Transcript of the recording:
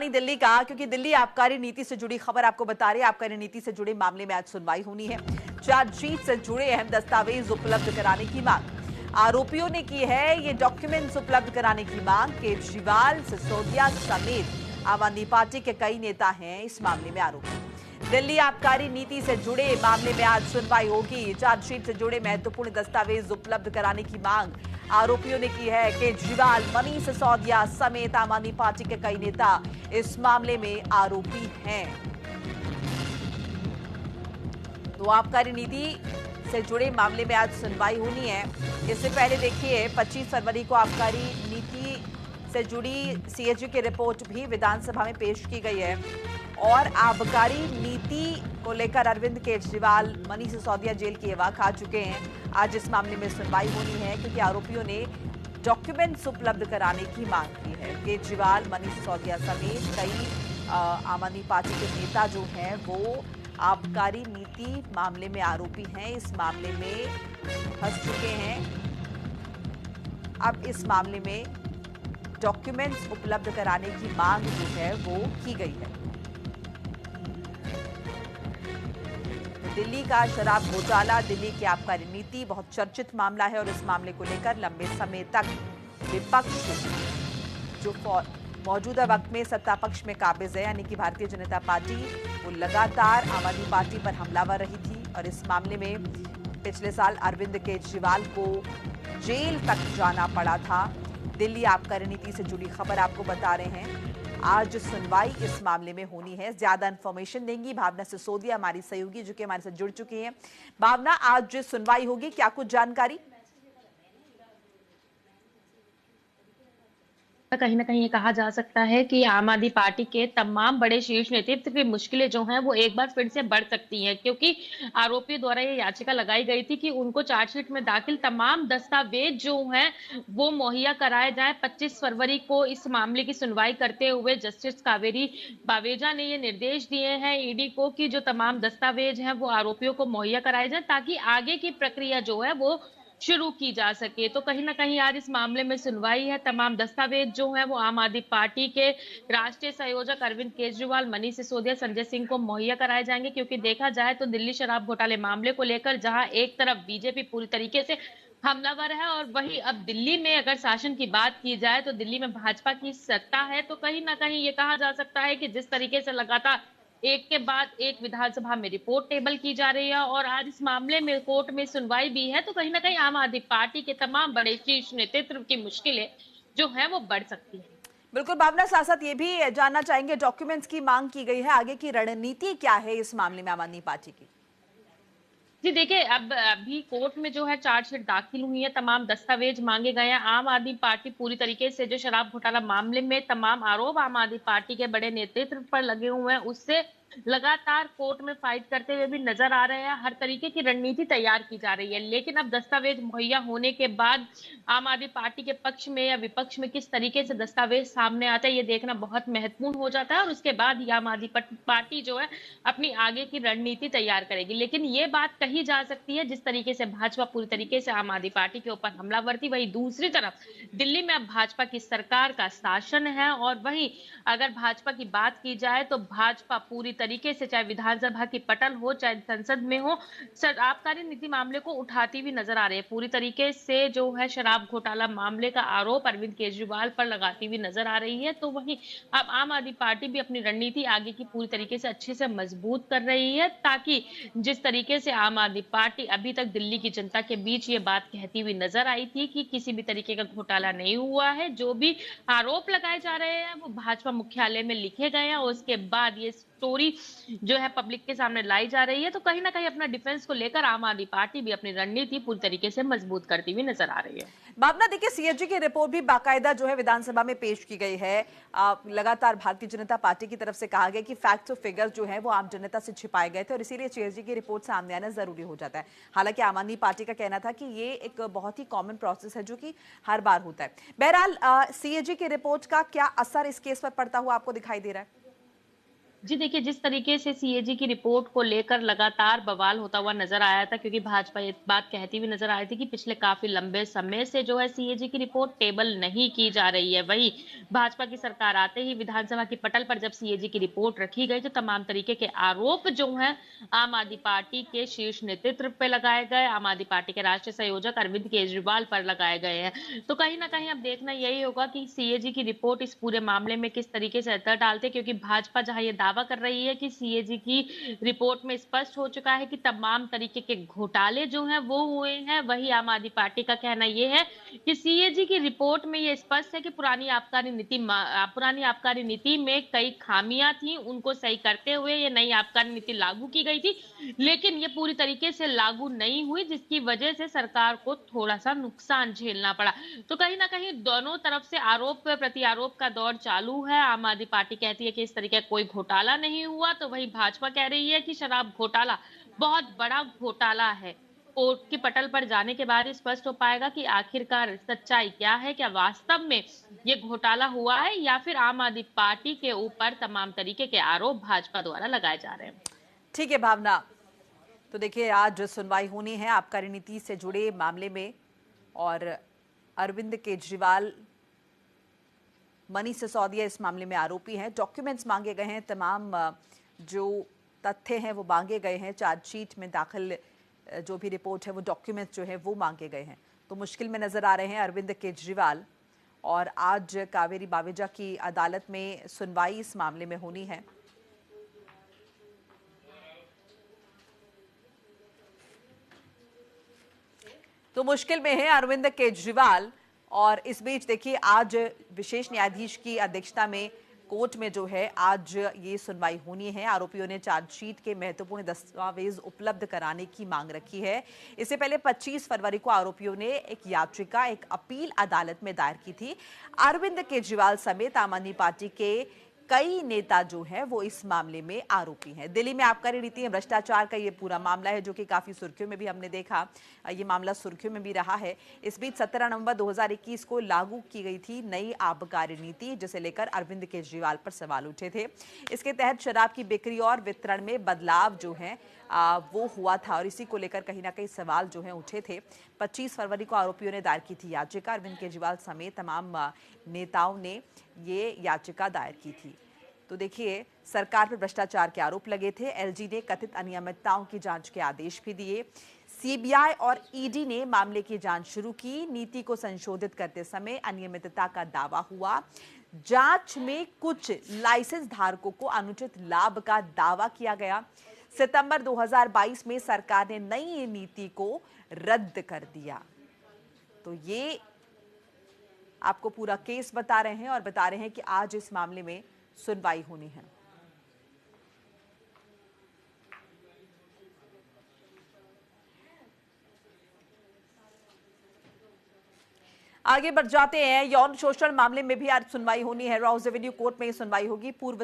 राजधानी दिल्ली का, क्योंकि दिल्ली आबकारी नीति से जुड़ी खबर आपको बता रही है। आबकारी नीति से जुड़े मामले में आज सुनवाई होनी है। चार्जशीट से जुड़े अहम दस्तावेज उपलब्ध कराने की मांग आरोपियों ने की है। ये डॉक्यूमेंट्स उपलब्ध कराने की मांग केजरीवाल, सिसोदिया समेत आम आदमी पार्टी के कई नेता हैं इस मामले में आरोपी। दिल्ली आबकारी नीति से जुड़े मामले में आज सुनवाई होगी। चार्जशीट से जुड़े महत्वपूर्ण दस्तावेज उपलब्ध कराने की मांग आरोपियों ने की है। केजरीवाल, मनीष सिसोदिया समेत आम आदमी पार्टी के कई नेता इस मामले में आरोपी हैं। तो आबकारी नीति से जुड़े मामले में आज सुनवाई होनी है। इससे पहले देखिए 25 फरवरी को आबकारी नीति से जुड़ी सीएजी की रिपोर्ट भी विधानसभा में पेश की गई है और आबकारी नीति को लेकर अरविंद केजरीवाल, मनीष सिसोदिया जेल की हवा खा चुके हैं। आज इस मामले में सुनवाई होनी है क्योंकि आरोपियों ने डॉक्यूमेंट्स उपलब्ध कराने की मांग की है। केजरीवाल, मनीष सिसोदिया समेत कई आम आदमी पार्टी के नेता जो हैं वो आबकारी नीति मामले में आरोपी हैं, इस मामले में फंस चुके हैं। अब इस मामले में डॉक्यूमेंट्स उपलब्ध कराने की मांग जो है वो की गई है। दिल्ली का शराब घोटाला, दिल्ली की आबकारी नीति बहुत चर्चित मामला है और इस मामले को लेकर लंबे समय तक विपक्ष जो मौजूदा वक्त में सत्ता पक्ष में काबिज है यानी कि भारतीय जनता पार्टी, वो लगातार आम आदमी पार्टी पर हमलावर रही थी और इस मामले में पिछले साल अरविंद केजरीवाल को जेल तक जाना पड़ा था। दिल्ली आबकारी नीति से जुड़ी खबर आपको बता रहे हैं। आज सुनवाई इस मामले में होनी है। ज्यादा इंफॉर्मेशन देंगी भावना सिसोदिया, हमारी सहयोगी जो कि हमारे साथ जुड़ चुकी हैं। भावना, आज सुनवाई होगी, क्या कुछ जानकारी? कहीं ना कहीं ये कहा जा सकता है कि आम आदमी पार्टी के तमाम बड़े शीर्ष नेतृत्व की मुश्किलें जो हैं वो एक बार फिर से बढ़ सकती हैं, क्योंकि आरोपियों द्वारा ये याचिका लगाई गई थी कि उनको चार्जशीट में दाखिल तमाम दस्तावेज जो हैं वो मुहैया कराए जाए। 25 फरवरी को इस मामले की सुनवाई करते हुए जस्टिस कावेरी बावेजा ने ये निर्देश दिए हैं ईडी को कि जो तमाम दस्तावेज हैं वो आरोपियों को मुहैया कराए जाए ताकि आगे की प्रक्रिया जो है वो शुरू की जा सके। तो कहीं ना कहीं आज इस मामले में सुनवाई है। तमाम दस्तावेज जो हैं वो आम आदमी पार्टी के राष्ट्रीय संयोजक अरविंद केजरीवाल, मनीष सिसोदिया, संजय सिंह को मुहैया कराए जाएंगे, क्योंकि देखा जाए तो दिल्ली शराब घोटाले मामले को लेकर जहां एक तरफ बीजेपी पूरी तरीके से हमलावर है और वहीं अब दिल्ली में अगर शासन की बात की जाए तो दिल्ली में भाजपा की सत्ता है। तो कहीं ना कहीं ये कहा जा सकता है कि जिस तरीके से लगातार एक के बाद एक विधानसभा में रिपोर्ट टेबल की जा रही है और आज इस मामले में कोर्ट में सुनवाई भी है, तो कहीं ना कहीं आम आदमी पार्टी के तमाम बड़े शीर्ष नेतृत्व की मुश्किलें जो हैं वो बढ़ सकती हैं। बिल्कुल भावना, साथ साथ ये भी जानना चाहेंगे डॉक्यूमेंट्स की मांग की गई है, आगे की रणनीति क्या है इस मामले में आम आदमी पार्टी की? जी देखिए, अब अभी कोर्ट में जो है चार्जशीट दाखिल हुई है, तमाम दस्तावेज मांगे गए हैं। आम आदमी पार्टी पूरी तरीके से जो शराब घोटाला मामले में तमाम आरोप आम आदमी पार्टी के बड़े नेतृत्व पर लगे हुए हैं उससे लगातार कोर्ट में फाइट करते हुए भी नजर आ रहे हैं। हर तरीके की रणनीति तैयार की जा रही है, लेकिन अब दस्तावेज मुहैया होने के बाद आम आदमी पार्टी के पक्ष में या विपक्ष में किस तरीके से दस्तावेज सामने आते हैं ये देखना बहुत महत्वपूर्ण हो जाता है और उसके बाद ही आम आदमी पार्टी जो है अपनी आगे की रणनीति तैयार करेगी। लेकिन ये बात कही जा सकती है, जिस तरीके से भाजपा पूरी तरीके से आम आदमी पार्टी के ऊपर हमलावर थी, वही दूसरी तरफ दिल्ली में अब भाजपा की सरकार का शासन है और वहीं अगर भाजपा की बात की जाए तो भाजपा पूरी तरीके से चाहे विधानसभा की पटल हो चाहे संसद में हो आबकारी नीति मामले को उठाती हुई नजर आ रही है। पूरी तरीके से जो है शराब घोटाला मामले का आरोप अरविंद केजरीवाल पर लगाती हुई नजर आ रही है। तो वहीं अब आम आदमी पार्टी भी अपनी रणनीति आगे की पूरी तरीके से अच्छे से मजबूत कर रही है ताकि जिस तरीके से आम आदमी पार्टी अभी तक दिल्ली की जनता के बीच ये बात कहती हुई नजर आई थी कि किसी भी तरीके का घोटाला नहीं हुआ है, जो भी आरोप लगाए जा रहे हैं वो भाजपा मुख्यालय में लिखे गए हैं और उसके बाद ये स्टोरी जो है पब्लिक के सामने लाई जा रही है। तो कहीं ना कहीं अपना डिफेंस को लेकर आम आदमी पार्टी भी अपनी रणनीति पूरी तरीके से मजबूत करती हुई नजर आ रही है। भावना, देखिए सीएजी की रिपोर्ट भी बाकायदा जो है विधानसभा में पेश की गई है। लगातार भारतीय जनता पार्टी की तरफ से कहा गया कि फैक्ट्स और फिगर्स जो है वो आम जनता से छिपाए गए थे और इसीलिए सीएजी की रिपोर्ट सामने आना जरूरी हो जाता है। हालांकि आम आदमी पार्टी का कहना था कि ये एक बहुत ही कॉमन प्रोसेस है जो कि हर बार होता है। बहरहाल सीएजी की रिपोर्ट का क्या असर इस केस पर पड़ता हुआ आपको दिखाई दे रहा है? जी देखिए, जिस तरीके से सीएजी की रिपोर्ट को लेकर लगातार बवाल होता हुआ नजर आया था, क्योंकि भाजपा ये बात कहती हुई नजर आ रही थी कि पिछले काफी लंबे समय से जो है सीएजी की रिपोर्ट टेबल नहीं की जा रही है। वही भाजपा की सरकार आते ही विधानसभा की पटल पर जब सीएजी की रिपोर्ट रखी गई तो तमाम तरीके के आरोप जो है आम आदमी पार्टी के शीर्ष नेतृत्व पे लगाए गए, आम आदमी पार्टी के राष्ट्रीय संयोजक अरविंद केजरीवाल पर लगाए गए हैं। तो कहीं ना कहीं अब देखना यही होगा कि सीएजी की रिपोर्ट इस पूरे मामले में किस तरीके से असर डालते हैं, क्योंकि भाजपा जहां ये दावा कर रही है कि सीएजी की रिपोर्ट में स्पष्ट हो चुका है कि तमाम तरीके के घोटाले जो हैं वो हुए हैं, वही आम आदमी पार्टी का कहना ये है कि सीएजी की रिपोर्ट में ये स्पष्ट है कि पुरानी आबकारी नीति में कई खामियां थी, उनको सही करते हुए ये नई आबकारी नीति लागू की गई थी, लेकिन ये पूरी तरीके से लागू नहीं हुई, जिसकी वजह से सरकार को थोड़ा सा नुकसान झेलना पड़ा। तो कहीं ना कहीं दोनों तरफ से आरोप प्रति आरोप का दौर चालू है। आम आदमी पार्टी कहती है कि इस तरीके का कोई घोटाला नहीं हुआ, तो वही भाजपा कह रही है कि शराब घोटाला बहुत बड़ा घोटाला है। कोर्ट की पटल पर जाने के बाद स्पष्ट हो पाएगा कि आखिरकार सच्चाई क्या है, क्या वास्तव में ये घोटाला हुआ है या फिर आम आदमी पार्टी के ऊपर तमाम तरीके के आरोप भाजपा द्वारा लगाए जा रहे हैं। ठीक है भावना, तो देखिए आज सुनवाई होनी है आबकारी नीति से जुड़े मामले में और अरविंद केजरीवाल मनीष सिसोदिया इस मामले में आरोपी हैं। डॉक्यूमेंट्स मांगे गए हैं, तमाम जो तथ्य हैं वो मांगे गए हैं। चार्जशीट में दाखिल जो भी रिपोर्ट है वो डॉक्यूमेंट्स जो है वो मांगे गए हैं। तो मुश्किल में नजर आ रहे हैं अरविंद केजरीवाल और आज कावेरी बावेजा की अदालत में सुनवाई इस मामले में होनी है। तो मुश्किल में है अरविंद केजरीवाल और इस बीच देखिए आज विशेष न्यायाधीश की अध्यक्षता में कोर्ट में जो है आज ये सुनवाई होनी है। आरोपियों ने चार्जशीट के महत्वपूर्ण दस्तावेज उपलब्ध कराने की मांग रखी है। इससे पहले 25 फरवरी को आरोपियों ने एक याचिका, एक अपील अदालत में दायर की थी। अरविंद केजरीवाल समेत आम आदमी पार्टी के कई नेता जो है वो इस मामले में आरोपी हैं। दिल्ली में आबकारी नीति में भ्रष्टाचार का ये पूरा मामला है जो कि काफी सुर्खियों में भी हमने देखा, ये मामला सुर्खियों में भी रहा है। इस बीच 17 नवंबर 2021 को लागू की गई थी नई आबकारी नीति, जिसे लेकर अरविंद केजरीवाल पर सवाल उठे थे। इसके तहत शराब की बिक्री और वितरण में बदलाव जो है वो हुआ था और इसी को लेकर कहीं ना कहीं सवाल जो है उठे थे। 25 फरवरी को आरोपियों ने दायर की थी याचिका। अरविंद केजरीवाल समेत तमाम नेताओं ने ये याचिका दायर की थी। तो देखिए सरकार पर भ्रष्टाचार के आरोप लगे थे। एलजी ने कथित अनियमितताओं की जांच के आदेश भी दिए। सीबीआई और ईडी ने मामले की जांच शुरू की। नीति को संशोधित करते समय अनियमितता का दावा हुआ। जांच में कुछ लाइसेंस धारकों को अनुचित लाभ का दावा किया गया। सितंबर 2022 में सरकार ने नई नीति को रद्द कर दिया। तो ये आपको पूरा केस बता रहे हैं और बता रहे हैं कि आज इस मामले में सुनवाई होनी है। आगे बढ़ जाते हैं। यौन शोषण मामले में भी आज सुनवाई होनी है। रॉस एवेन्यू कोर्ट में सुनवाई होगी। पूर्व